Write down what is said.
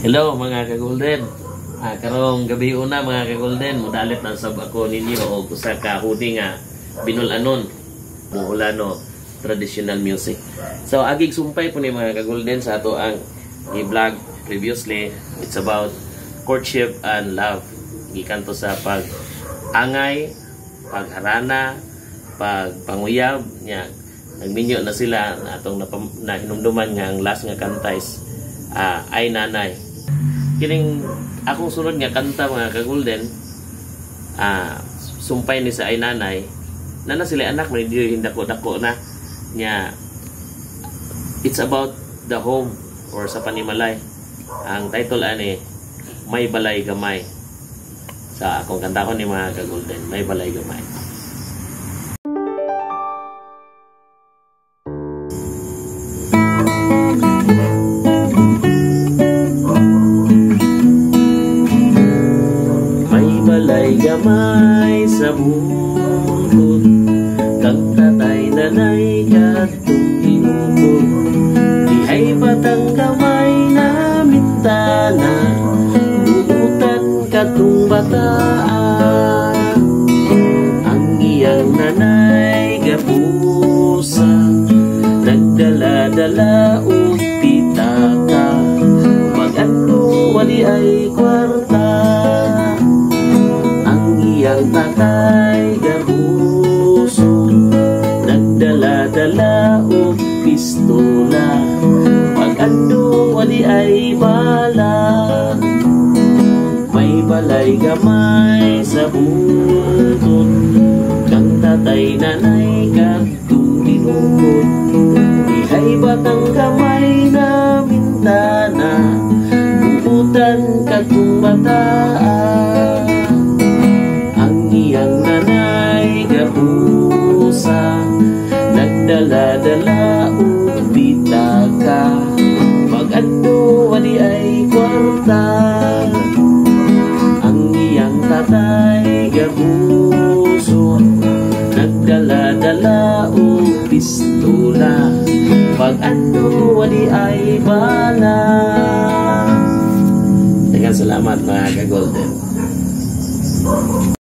Hello mga ka-golden. Karong gabi una mga ka-golden, mudalit na sab ako ninyo og usa ka hudi nga binulanon Mohulano traditional music. So agig sumpay po ni mga ka-golden sa ato ang i-vlog previously. It's about courtship and love. Gikan to sa pag-angay, pagharana, pagpanguyab nya. Nagminyo na sila na atong nahinumduman nga ang last nga kanta is Ay Nanay. Kining akong sunod nga kanta mga ka-golden, sumpay ni sa Ay Nanay, na sila anak may di dako-dako na nya. It's about the home or sa panimalay. Ang title ani May Balay Gamay. Sa akong kanta ko ni mga ka-golden, May Balay Gamay. Balay gamay sa bukod, kang tatay nanay katong tinukod. Dihay batang gamay na mintana, buutan katong bataan. Ang iyang nanay gapusa, nagdala-dala o pitaka, pag-ano wali ay kwarta. Ang tatay gabuso, nagdala-dala o pistola, pag-ando wali ay bala. May balay gamay sa bukod, kang tatay nanay katong tinukod. Dihay batang gamay na mintana, buutan katong bataan. Ang nanay gapusa, nagdala-dala o pitaka, pag-ando wali ay kwarta. Ang iyang tatay gapuso, nagdala-dala o pistola, pag-ando wali ay bala. Daghang salamat mga ka-golden.